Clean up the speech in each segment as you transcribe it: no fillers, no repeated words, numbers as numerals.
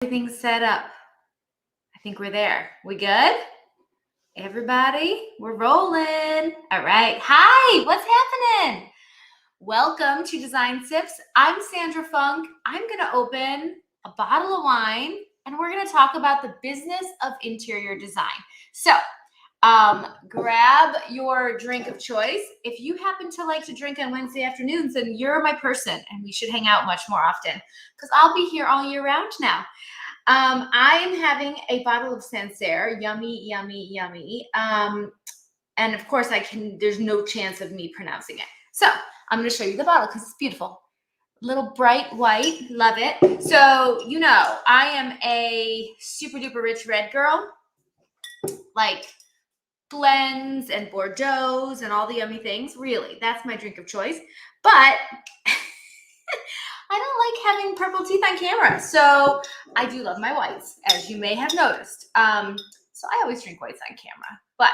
Everything's set up. I think we're there. We good? Everybody, we're rolling. All right. Hi, what's happening? Welcome to Design Sips. I'm Sandra Funk. I'm going to open a bottle of wine and we're going to talk about the business of interior design. So, grab your drink of choice. If you happen to like to drink on Wednesday afternoons, then you're my person and we should hang out much more often because I'll be here all year round now. I am having a bottle of Sancerre, yummy, yummy, yummy. And of course there's no chance of me pronouncing it. So I'm going to show you the bottle because it's beautiful. Little bright white, love it. So, I am a super duper rich red girl, like blends and Bordeaux's and all the yummy things. Really, that's my drink of choice. But I don't like having purple teeth on camera. So I do love my whites, as you may have noticed. So I always drink whites on camera. But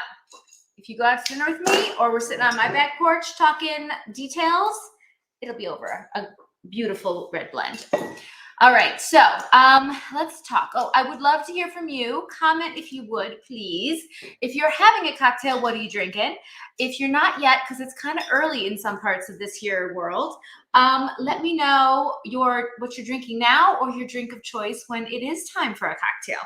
if you go out to dinner with me or we're sitting on my back porch talking details, it'll be over a beautiful red blend. All right, so let's talk. Oh, I would love to hear from you. Comment if you would, please. If you're having a cocktail, what are you drinking? If you're not yet, because it's kind of early in some parts of this here world, let me know what you're drinking now or your drink of choice when it is time for a cocktail.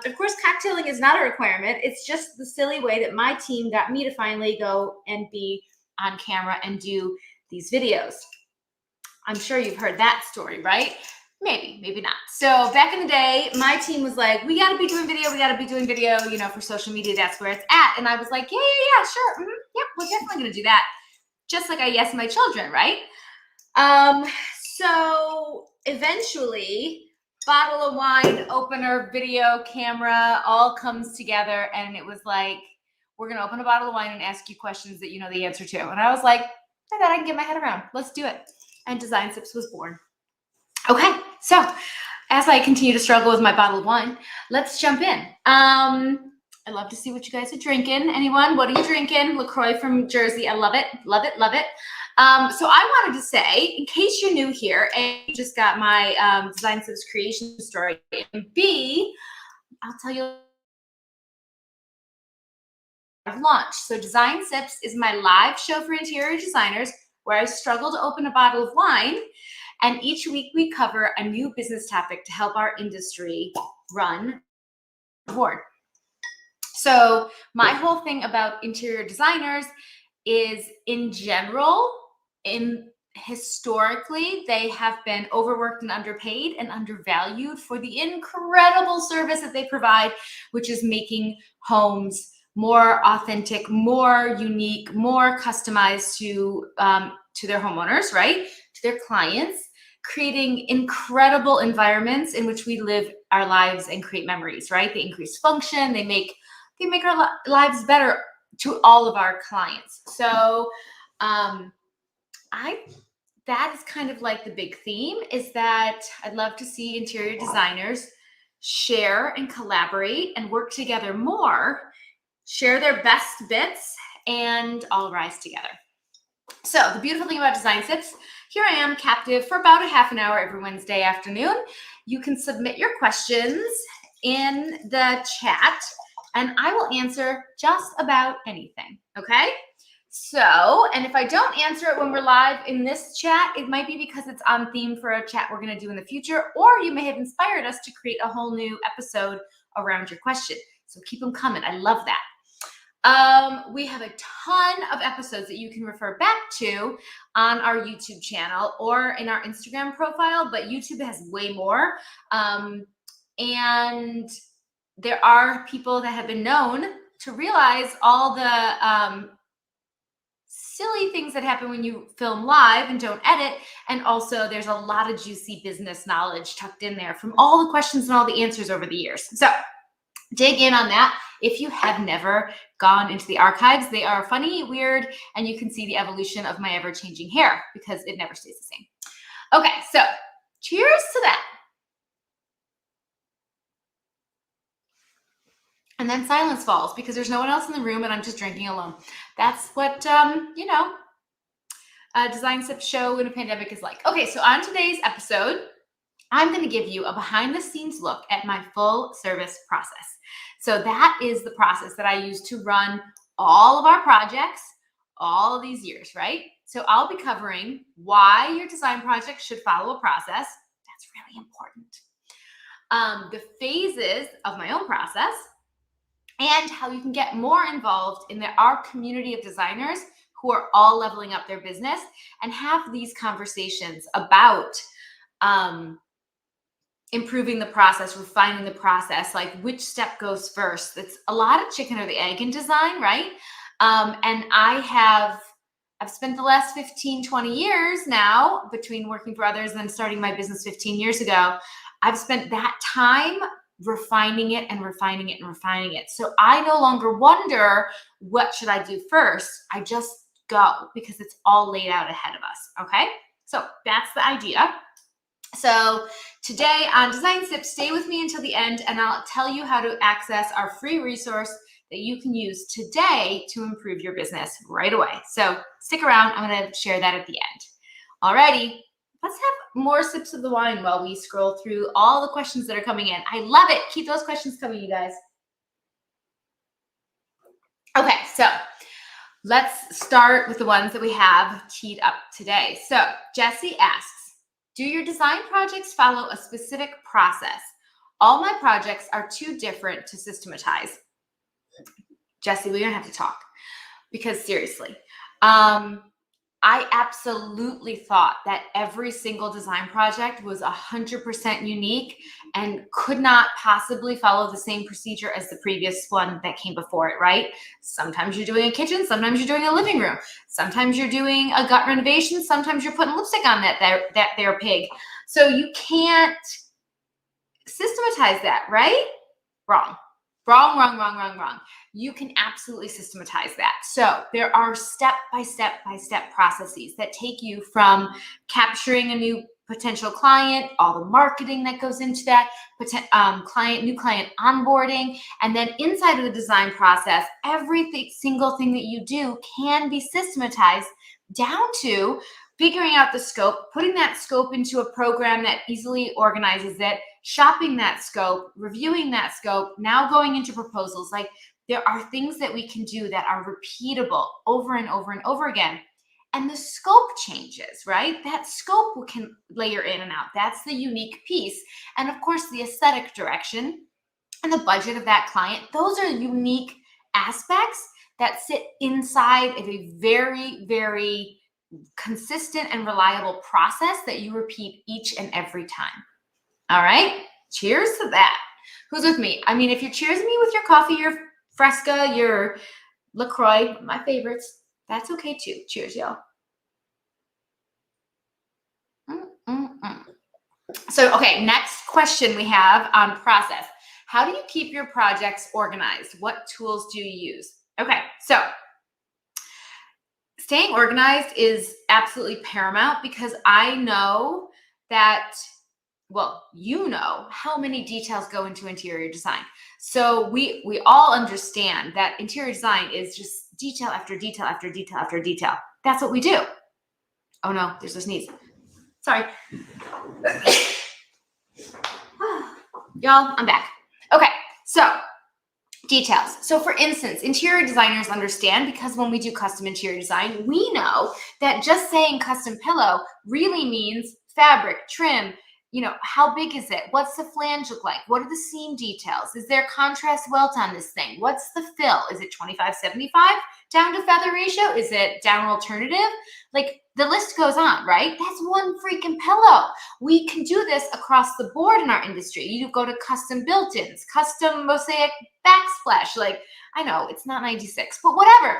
Of course, cocktailing is not a requirement. It's just the silly way that my team got me to finally go and be on camera and do these videos. I'm sure you've heard that story, right? Maybe not. So back in the day, my team was like, we got to be doing video. For social media. That's where it's at. And I was like, yeah, sure. Yep, we're definitely going to do that. Just like I yes my children, right? So eventually, bottle of wine, opener, video, camera, all comes together. And it was like, we're going to open a bottle of wine and ask you questions that you know the answer to. And I was like, I thought I can get my head around. Let's do it. And Design Sips was born. Okay, so as I continue to struggle with my bottle of wine, let's jump in. I love to see what you guys are drinking. Anyone? What are you drinking? LaCroix from Jersey. I love it. Love it. Love it. So I wanted to say, in case you're new here, A, you just got my Design Sips creation story, and B, I'll tell you I've launched. So Design Sips is my live show for interior designers where I struggle to open a bottle of wine. And each week we cover a new business topic to help our industry run forward. So my whole thing about interior designers is, in general, historically, they have been overworked and underpaid and undervalued for the incredible service that they provide, which is making homes more authentic, more unique, more customized to their homeowners, right? To their clients, creating incredible environments in which we live our lives and create memories, right? They increase function, they make our lives better to all of our clients. So that is kind of like the big theme, is that I'd love to see interior designers share and collaborate and work together more, share their best bits, and all rise together. So the beautiful thing about Design Sips, here I am captive for about a half an hour every Wednesday afternoon. You can submit your questions in the chat and I will answer just about anything, okay? So, and if I don't answer it when we're live in this chat, it might be because it's on theme for a chat we're gonna do in the future, or you may have inspired us to create a whole new episode around your question. So keep them coming, I love that. We have a ton of episodes that you can refer back to on our YouTube channel or in our Instagram profile, but YouTube has way more. And there are people that have been known to realize all the silly things that happen when you film live and don't edit. And also there's a lot of juicy business knowledge tucked in there from all the questions and all the answers over the years. So dig in on that. If you have never gone into the archives, they are funny, weird, and you can see the evolution of my ever-changing hair because it never stays the same. Okay, so cheers to that. And then silence falls because there's no one else in the room and I'm just drinking alone. That's what, a Design Sip show in a pandemic is like. Okay, so on today's episode, I'm going to give you a behind the scenes look at my full service process. So that is the process that I use to run all of our projects all of these years, right? So I'll be covering why your design project should follow a process. That's really important. The phases of my own process, and how you can get more involved in our community of designers who are all leveling up their business and have these conversations about improving the process, refining the process, like which step goes first. It's a lot of chicken or the egg in design, right? And I've spent the last 15, 20 years now between working for others and starting my business 15 years ago. I've spent that time refining it and refining it and refining it. So I no longer wonder, what should I do first? I just go because it's all laid out ahead of us. Okay. So that's the idea. So today on Design Tips, stay with me until the end and I'll tell you how to access our free resource that you can use today to improve your business right away. So stick around. I'm going to share that at the end. Alrighty, let's have more sips of the wine while we scroll through all the questions that are coming in. I love it. Keep those questions coming, you guys. Okay, so let's start with the ones that we have teed up today. So Jessie asks, do your design projects follow a specific process? All my projects are too different to systematize. Jessie, we're gonna have to talk because seriously, I absolutely thought that every single design project was 100% unique and could not possibly follow the same procedure as the previous one that came before it, right? Sometimes you're doing a kitchen, sometimes you're doing a living room, sometimes you're doing a gut renovation, sometimes you're putting lipstick on that there pig. So you can't systematize that, right? Wrong. You can absolutely systematize that. So there are step-by-step processes that take you from capturing a new potential client, all the marketing that goes into that, new client onboarding, and then inside of the design process, every single thing that you do can be systematized down to figuring out the scope, putting that scope into a program that easily organizes it, shopping that scope, reviewing that scope, now going into proposals. Like there are things that we can do that are repeatable over and over and over again. And the scope changes, right? That scope can layer in and out. That's the unique piece. And of course, the aesthetic direction and the budget of that client, those are unique aspects that sit inside of a very, very consistent and reliable process that you repeat each and every time. All right, cheers to that. Who's with me? I mean, if you're cheersing me with your coffee, your Fresca, your LaCroix, my favorites, that's okay too. Cheers, y'all. So, okay, next question we have on process. How do you keep your projects organized? What tools do you use? Okay, so staying organized is absolutely paramount because I know that, well, you know how many details go into interior design. So we all understand that interior design is just detail after detail after detail after detail. That's what we do. Oh no, there's a sneeze. Sorry. Y'all, I'm back. Okay, so details. So for instance, interior designers understand because when we do custom interior design, we know that just saying custom pillow really means fabric, trim, how big is it? What's the flange look like? What are the seam details? Is there contrast welt on this thing? What's the fill? Is it 25-75 down to feather ratio? Is it down alternative? Like the list goes on, right? That's one freaking pillow. We can do this across the board in our industry. You go to custom built-ins, custom mosaic backsplash. Like, I know it's not 96, but whatever.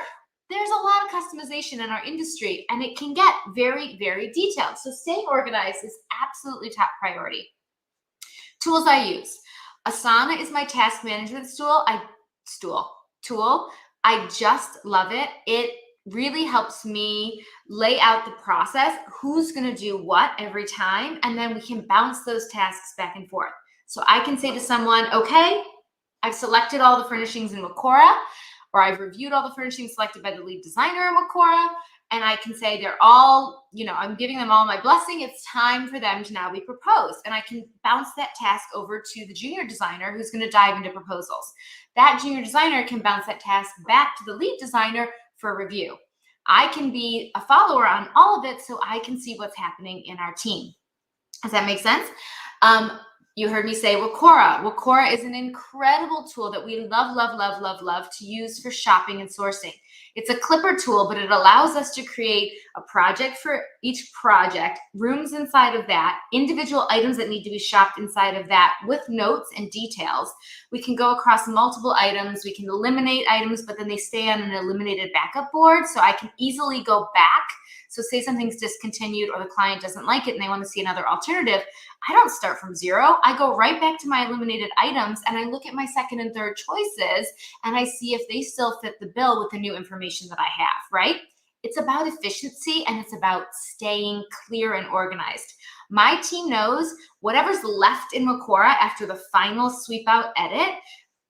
There's a lot of customization in our industry and it can get very, very detailed. So staying organized is absolutely top priority. Tools I use. Asana is my task management tool. I just love it. It really helps me lay out the process, who's going to do what every time, and then we can bounce those tasks back and forth. So I can say to someone, okay, I've selected all the furnishings in Wacora, or I've reviewed all the furnishings selected by the lead designer in Wacora, and I can say they're all, I'm giving them all my blessing. It's time for them to now be proposed. And I can bounce that task over to the junior designer who's going to dive into proposals. That junior designer can bounce that task back to the lead designer for review. I can be a follower on all of it so I can see what's happening in our team. Does that make sense? You heard me say Wacora. Wacora is an incredible tool that we love, love, love, love, love to use for shopping and sourcing. It's a clipper tool, but it allows us to create a project for each project, rooms inside of that, individual items that need to be shopped inside of that with notes and details. We can go across multiple items. We can eliminate items, but then they stay on an eliminated backup board, so I can easily go back. So say something's discontinued or the client doesn't like it and they want to see another alternative. I don't start from zero. I go right back to my eliminated items and I look at my second and third choices and I see if they still fit the bill with the new information that I have, right? It's about efficiency and it's about staying clear and organized. My team knows whatever's left in Wacora after the final sweep out edit,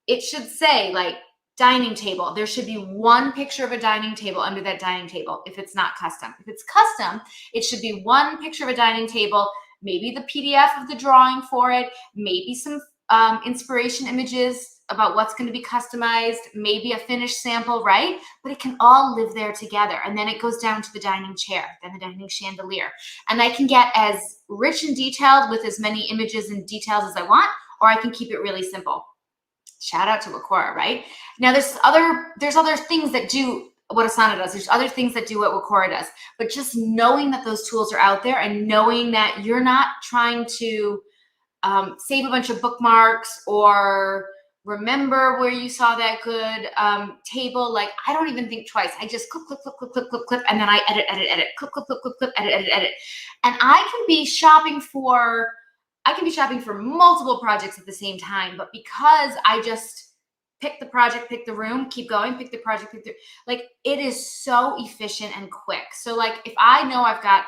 it should say like dining table. There should be one picture of a dining table under that dining table if it's not custom. If it's custom, it should be one picture of a dining table, maybe the PDF of the drawing for it, maybe some inspiration images about what's going to be customized, maybe a finished sample, right? But it can all live there together. And then it goes down to the dining chair, then the dining chandelier. And I can get as rich and detailed with as many images and details as I want, or I can keep it really simple. Shout out to Wacora, right? Now there's other things that do what Asana does. There's other things that do what Wacora does. But just knowing that those tools are out there and knowing that you're not trying to save a bunch of bookmarks or remember where you saw that good table. Like I don't even think twice. I just clip, clip, clip, clip, clip, clip, clip, and then I edit, clip, clip, clip, clip, clip, edit. And I can be shopping for multiple projects at the same time, but because I just pick the project, pick the room, keep going, pick the project, like it is so efficient and quick. So like if I know I've got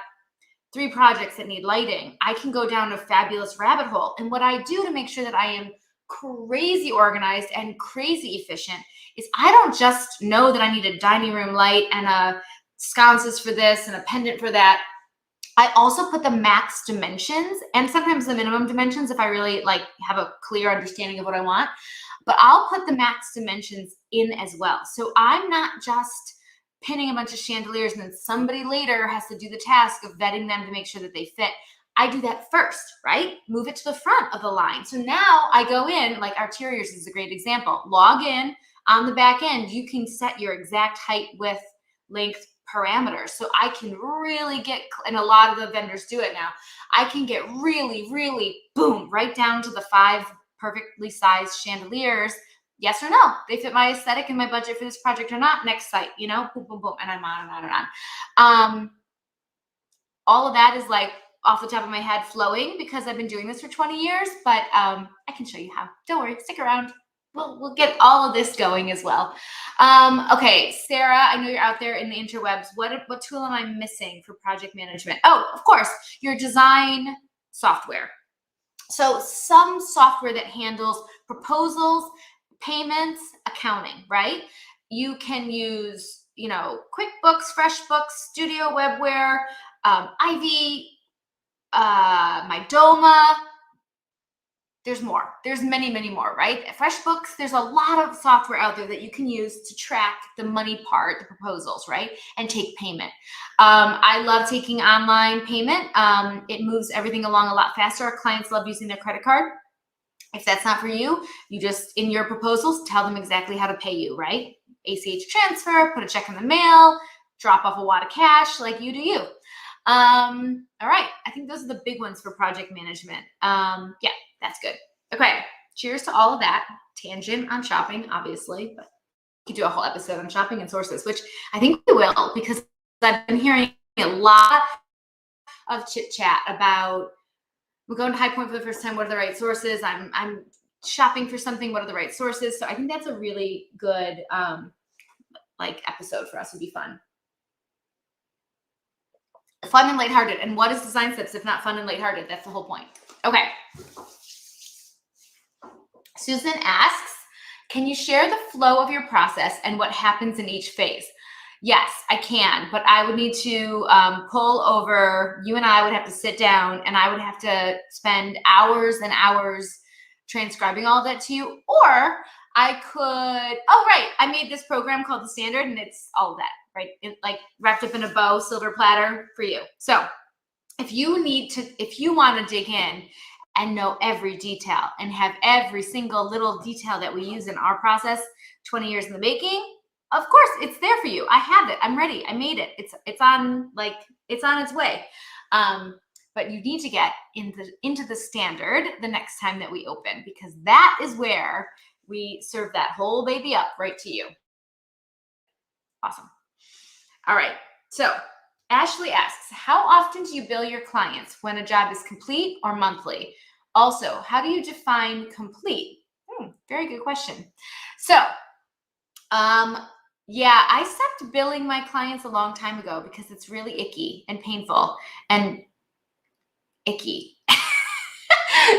3 projects that need lighting, I can go down a fabulous rabbit hole. And what I do to make sure that I am crazy organized and crazy efficient is I don't just know that I need a dining room light and a sconces for this and a pendant for that. I also put the max dimensions and sometimes the minimum dimensions if I really like have a clear understanding of what I want, but I'll put the max dimensions in as well. So I'm not just pinning a bunch of chandeliers and then somebody later has to do the task of vetting them to make sure that they fit. I do that first, right? Move it to the front of the line. So now I go in, like Arteriors is a great example. Log in on the back end. You can set your exact height, width, length parameters. So I can really get, and a lot of the vendors do it now, I can get really, really, boom, right down to the 5 perfectly sized chandeliers. Yes or no, they fit my aesthetic and my budget for this project or not. Next site, boom, boom, boom, and I'm on and on and on. All of that is like off the top of my head flowing because I've been doing this for 20 years, but I can show you how. Don't worry, stick around. We'll get all of this going as well. Okay, Sarah, I know you're out there in the interwebs. What tool am I missing for project management? Oh, of course, your design software. So some software that handles proposals, payments, accounting, right? You can use, QuickBooks, FreshBooks, Studio Webware, Ivy, Mydoma. There's more. There's many, many more, right? At FreshBooks, there's a lot of software out there that you can use to track the money part, the proposals, right? And take payment. I love taking online payment. It moves everything along a lot faster. Our clients love using their credit card. If that's not for you, you just, in your proposals, tell them exactly how to pay you, right? ACH transfer, put a check in the mail, drop off a wad of cash, like you do you. All right, I think those are the big ones for project management. Yeah, that's good. Okay, cheers to all of that. Tangent on shopping, obviously, but we could do a whole episode on shopping and sources, which I think we will, because I've been hearing a lot of chit chat about we're going to High Point for the first time. What are the right sources? I'm shopping for something. What are the right sources? So I think that's a really good episode for us. Would be fun. Fun and lighthearted. And what is Design Steps if not fun and lighthearted? That's the whole point. Okay. Susan asks, can you share the flow of your process and what happens in each phase? Yes, I can, but I would need to pull over. You and I would have to sit down, and I would have to spend hours and hours transcribing all that to you. Or I could, oh, right, I made this program called the Standard, and it's all of that, right? Like wrapped up in a bow, silver platter for you. So if you want to dig in and know every detail and have every single little detail that we use in our process, 20 years in the making, of course it's there for you. I have it. I'm ready. I made it. It's on its way. But you need to get into the Standard the next time that we open, because that is where we serve that whole baby up right to you. Awesome. All right. So Ashley asks, how often do you bill your clients, when a job is complete or monthly? Also, how do you define complete? Very good question. So, yeah, I stopped billing my clients a long time ago because it's really icky and painful and icky.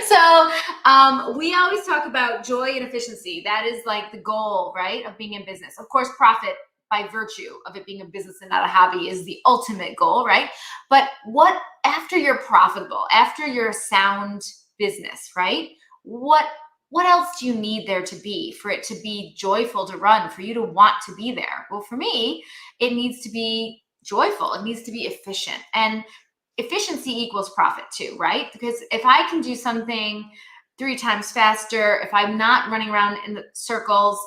So we always talk about joy and efficiency. That is like the goal, right, of being in business. Of course, profit by virtue of it being a business and not a hobby is the ultimate goal, right? But what after you're profitable, after you're a sound business, right? What else do you need there to be for it to be joyful to run, for you to want to be there? Well, for me, it needs to be joyful. It needs to be efficient. And efficiency equals profit too, right? Because if I can do something 3 times faster, if I'm not running around in the circles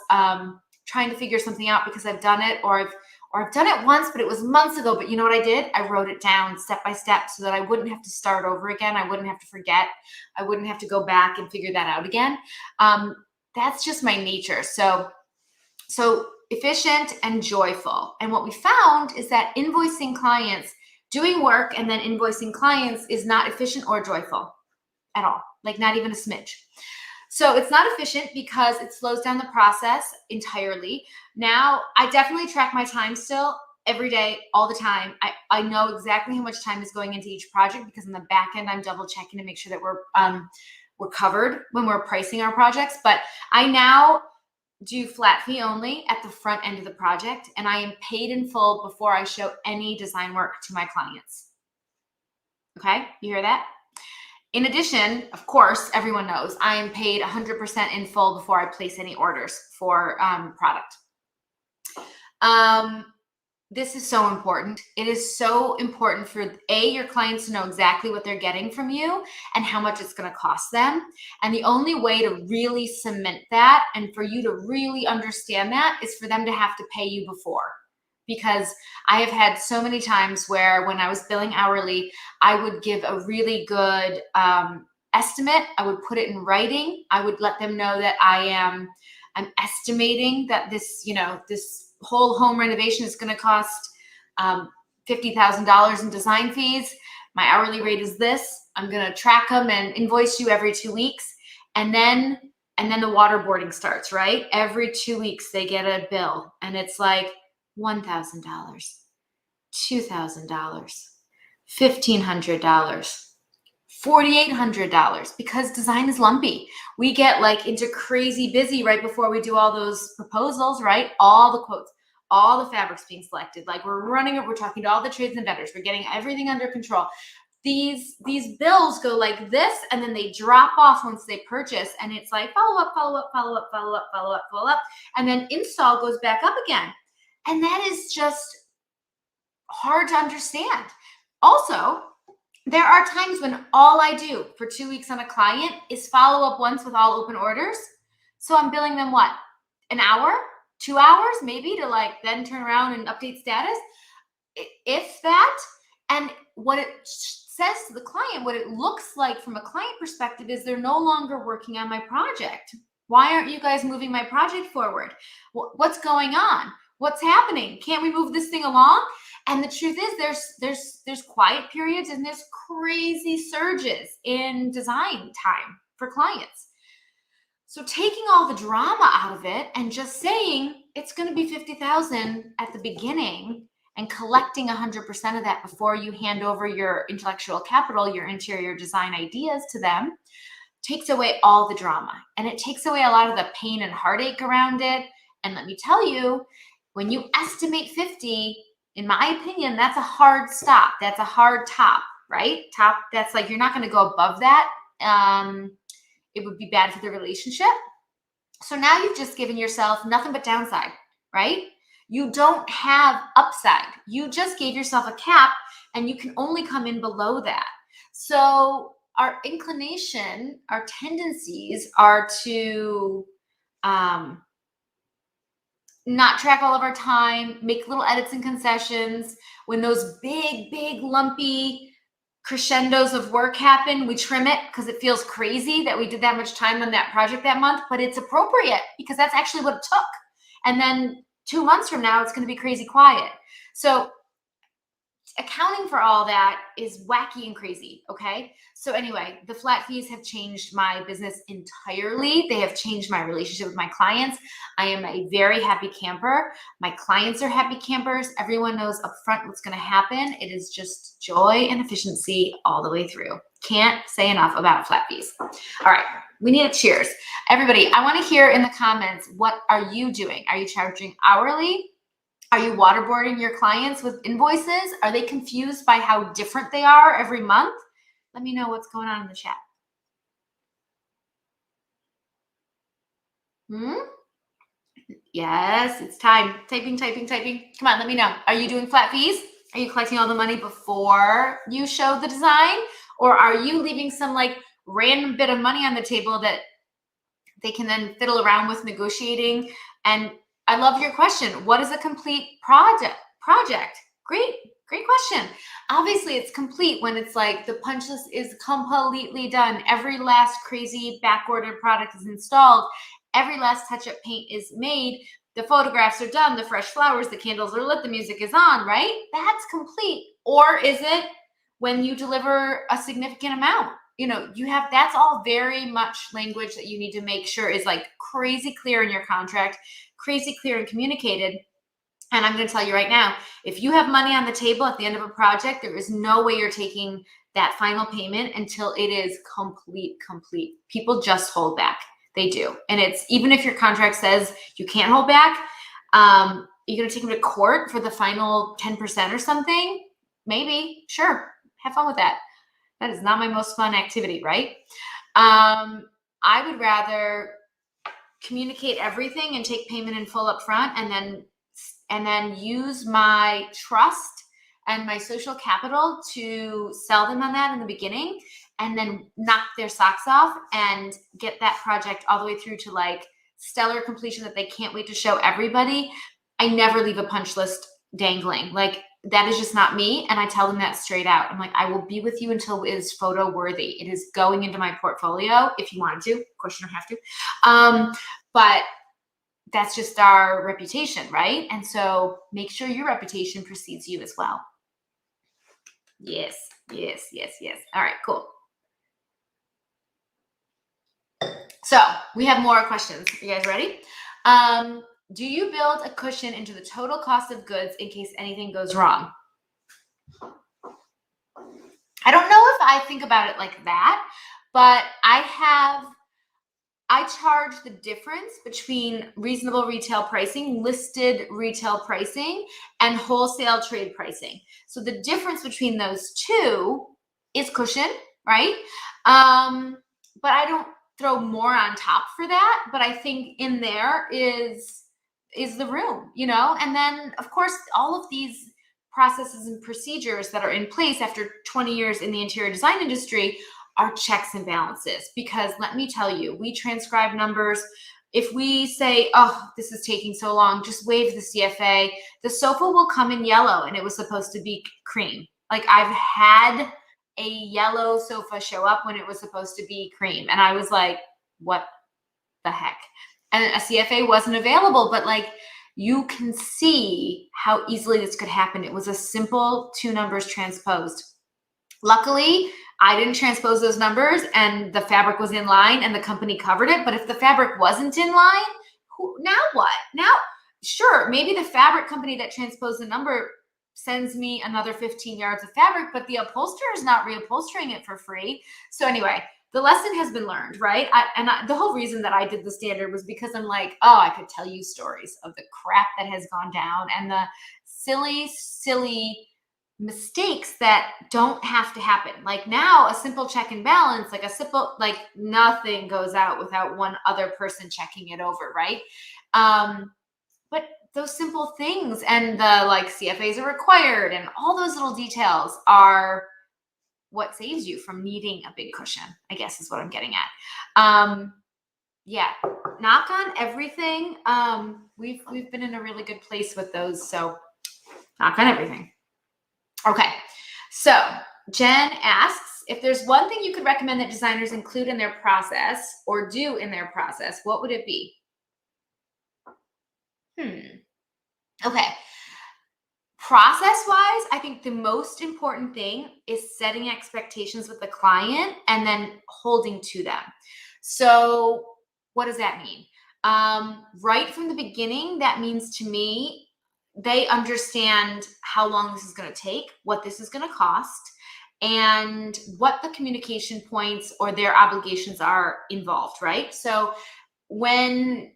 trying to figure something out because I've done it, or I've done it once, but it was months ago, but you know what I did? I wrote it down step by step so that I wouldn't have to start over again. I wouldn't have to forget. I wouldn't have to go back and figure that out again. That's just my nature. So efficient and joyful. And what we found is that invoicing clients, doing work and then invoicing clients, is not efficient or joyful at all, like not even a smidge. So it's not efficient because it slows down the process entirely. Now, I definitely track my time still every day, all the time. I know exactly how much time is going into each project, because on the back end, I'm double checking to make sure that we're covered when we're pricing our projects. But I now do flat fee only at the front end of the project, and I am paid in full before I show any design work to my clients. Okay, you hear that? In addition, of course, everyone knows I am paid 100% in full before I place any orders for product. This is so important. It is so important for your clients to know exactly what they're getting from you and how much it's going to cost them. And the only way to really cement that and for you to really understand that is for them to have to pay you before. Because I have had so many times where when I was billing hourly, I would give a really good estimate. I would put it in writing. I would let them know that I'm estimating that this whole home renovation is going to cost $50,000 in design fees. My hourly rate is this. I'm going to track them and invoice you every 2 weeks. And then the waterboarding starts, right? Every 2 weeks they get a bill, and it's like $1,000, $2,000, $1,500, $4,800, because design is lumpy. We get like into crazy busy right before we do all those proposals, right? All the quotes, all the fabrics being selected. Like we're talking to all the trades and vendors. We're getting everything under control. These bills go like this, and then they drop off once they purchase, and it's like follow up, and then install goes back up again. And that is just hard to understand. Also, there are times when all I do for 2 weeks on a client is follow up once with all open orders. So I'm billing them what? An hour, 2 hours, maybe, to like then turn around and update status, if that. And what it says to the client, what it looks like from a client perspective, is they're no longer working on my project. Why aren't you guys moving my project forward? What's going on? What's happening? Can't we move this thing along? And the truth is there's quiet periods and there's crazy surges in design time for clients. So taking all the drama out of it and just saying it's going to be $50,000 at the beginning and collecting 100% of that before you hand over your intellectual capital, your interior design ideas to them, takes away all the drama. And it takes away a lot of the pain and heartache around it. And let me tell you, When you estimate 50, in my opinion, that's a hard stop. That's a hard top, right? Top, that's like, you're not going to go above that. It would be bad for the relationship. So now you've just given yourself nothing but downside, right? You don't have upside. You just gave yourself a cap and you can only come in below that. So our inclination, our tendencies are to not track all of our time, make little edits and concessions. When those big, lumpy crescendos of work happen, we trim it because it feels crazy that we did that much time on that project that month, but it's appropriate because that's actually what it took. And then 2 months from now, it's going to be crazy quiet. So accounting for all that is wacky and crazy. Okay. So anyway, the flat fees have changed my business entirely. They have changed my relationship with my clients. I am a very happy camper. My clients are happy campers. Everyone knows upfront what's going to happen. It is just joy and efficiency all the way through. Can't say enough about flat fees. All right. We need a cheers. Everybody, I want to hear in the comments, what are you doing? Are you charging hourly? Are you waterboarding your clients with invoices? Are they confused by how different they are every month? Let me know what's going on in the chat. Yes, it's time. Typing. Come on, let me know. Are you doing flat fees? Are you collecting all the money before you show the design? Or are you leaving some like random bit of money on the table that they can then fiddle around with negotiating? And I love your question. What is a complete project? Great question. Obviously, it's complete when it's like the punch list is completely done. Every last crazy back-ordered product is installed. Every last touch-up paint is made. The photographs are done. The fresh flowers, the candles are lit, the music is on, right? That's complete. Or is it when you deliver a significant amount? You know, that's all very much language that you need to make sure is like crazy clear in your contract, crazy clear and communicated. And I'm going to tell you right now, if you have money on the table at the end of a project, there is no way you're taking that final payment until it is complete. People just hold back. They do. And it's, even if your contract says you can't hold back, you're going to take them to court for the final 10% or something? Maybe. Sure. Have fun with that. That is not my most fun activity, right? I would rather communicate everything and take payment in full up front, and then use my trust and my social capital to sell them on that in the beginning, and then knock their socks off and get that project all the way through to like stellar completion that they can't wait to show everybody. I never leave a punch list dangling. Like, that is just not me. And I tell them that straight out. I'm like, I will be with you until it is photo worthy. It is going into my portfolio if you wanted to. Of course, you don't have to. But that's just our reputation, right? And so make sure your reputation precedes you as well. Yes. All right, cool. So we have more questions. Are you guys ready? Do you build a cushion into the total cost of goods in case anything goes wrong? I don't know if I think about it like that, but I charge the difference between reasonable retail pricing, listed retail pricing, and wholesale trade pricing. So the difference between those two is cushion, right? But I don't throw more on top for that, but I think in there is the room, you know? And then of course, all of these processes and procedures that are in place after 20 years in the interior design industry are checks and balances. Because let me tell you, we transcribe numbers. If we say, oh, this is taking so long, just wave the CFA. The sofa will come in yellow and it was supposed to be cream. Like, I've had a yellow sofa show up when it was supposed to be cream. And I was like, what the heck? And a CFA wasn't available, but like, you can see how easily this could happen. It was a simple 2 numbers transposed. Luckily, I didn't transpose those numbers and the fabric was in line and the company covered it. But if the fabric wasn't in line, now what? Now, sure, maybe the fabric company that transposed the number sends me another 15 yards of fabric, but the upholsterer is not reupholstering it for free. So anyway, the lesson has been learned, right? The whole reason that I did the standard was because I'm like, oh, I could tell you stories of the crap that has gone down and the silly mistakes that don't have to happen. Like now, a simple check and balance, like nothing goes out without one other person checking it over, right? But those simple things and the like CFAs are required and all those little details are what saves you from needing a big cushion, I guess is what I'm getting at. Yeah, knock on everything. We've been in a really good place with those, so knock on everything. Okay, so Jen asks, if there's one thing you could recommend that designers include in their process or do in their process, what would it be? Okay. Process-wise, I think the most important thing is setting expectations with the client and then holding to them. So what does that mean? Right from the beginning, that means to me, they understand how long this is going to take, what this is going to cost, and what the communication points or their obligations are involved, right? So when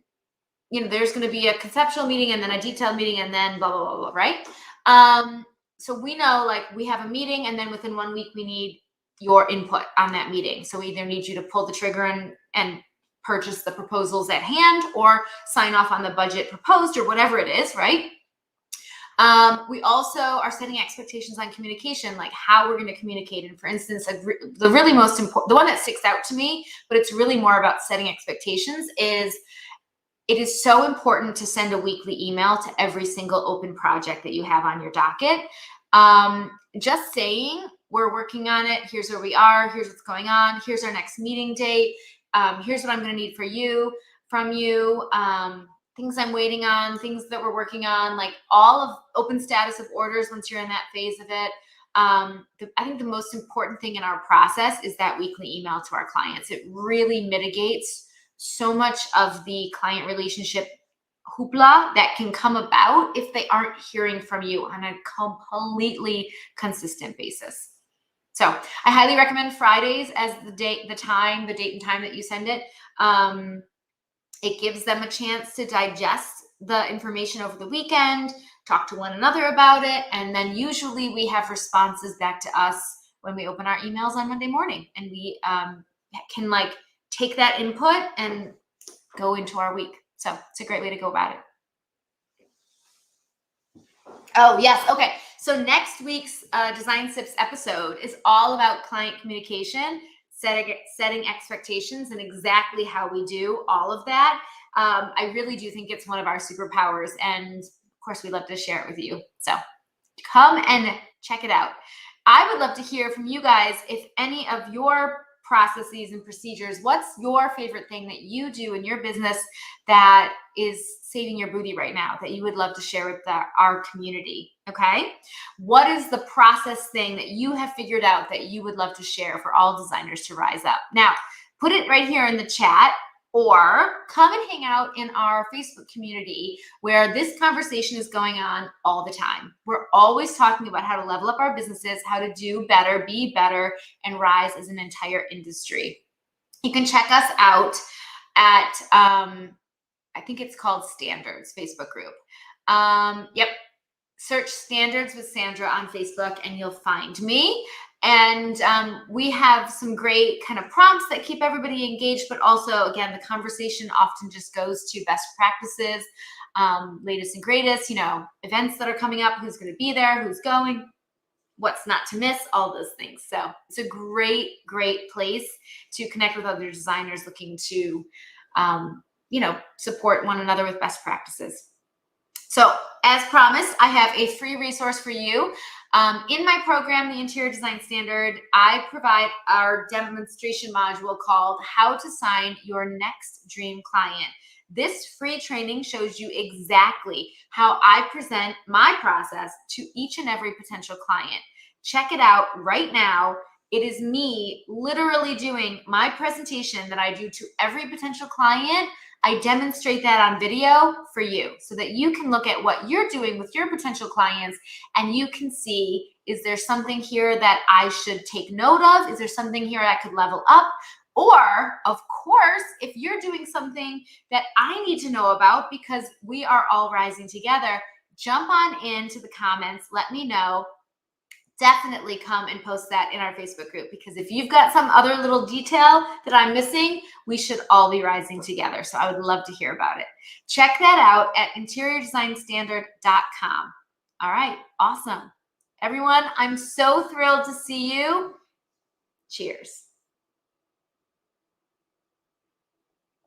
there's going to be a conceptual meeting and then a detailed meeting and then blah, blah, blah, blah, right? So we know like we have a meeting and then within 1 week, we need your input on that meeting. So we either need you to pull the trigger and purchase the proposals at hand or sign off on the budget proposed or whatever it is, right? We also are setting expectations on communication, like how we're going to communicate. And for instance, the really most important, the one that sticks out to me, but it's really more about setting expectations is it is so important to send a weekly email to every single open project that you have on your docket. Just saying, we're working on it. Here's where we are. Here's what's going on. Here's our next meeting date. Here's what I'm going to need from you. Things I'm waiting on, things that we're working on, like all of open status of orders once you're in that phase of it. I think the most important thing in our process is that weekly email to our clients. It really mitigates so much of the client relationship hoopla that can come about if they aren't hearing from you on a completely consistent basis. So I highly recommend Fridays as the date and time that you send it. It gives them a chance to digest the information over the weekend, talk to one another about it, and then usually we have responses back to us when we open our emails on Monday morning, and we can like take that input and go into our week. So it's a great way to go about it. Oh, yes. Okay. So next week's Design Sips episode is all about client communication, setting expectations, and exactly how we do all of that. I really do think it's one of our superpowers. And of course, we'd love to share it with you. So come and check it out. I would love to hear from you guys if any of your processes and procedures, what's your favorite thing that you do in your business that is saving your booty right now that you would love to share with our community? Okay. What is the process thing that you have figured out that you would love to share for all designers to rise up? Now, put it right here in the chat or come and hang out in our Facebook community where this conversation is going on all the time. We're always talking about how to level up our businesses, how to do better, be better, and rise as an entire industry. You can check us out at, I think it's called Standards Facebook group. Yep. Search Standards with Sandra on Facebook and you'll find me. And we have some great kind of prompts that keep everybody engaged, but also, again, the conversation often just goes to best practices, latest and greatest, events that are coming up, who's going to be there, who's going, what's not to miss, all those things. So it's a great, great place to connect with other designers looking to, support one another with best practices. So as promised, I have a free resource for you. In my program, the Interior Design Standard, I provide our demonstration module called How to Sign Your Next Dream Client. This free training shows you exactly how I present my process to each and every potential client. Check it out right now. It is me literally doing my presentation that I do to every potential client. I demonstrate that on video for you so that you can look at what you're doing with your potential clients and you can see, is there something here that I should take note of? Is there something here I could level up? Or, of course, if you're doing something that I need to know about because we are all rising together, jump on into the comments, let me know. Definitely come and post that in our Facebook group, because if you've got some other little detail that I'm missing, we should all be rising together. So I would love to hear about it. Check that out at interiordesignstandard.com. All right, awesome. Everyone, I'm so thrilled to see you. Cheers.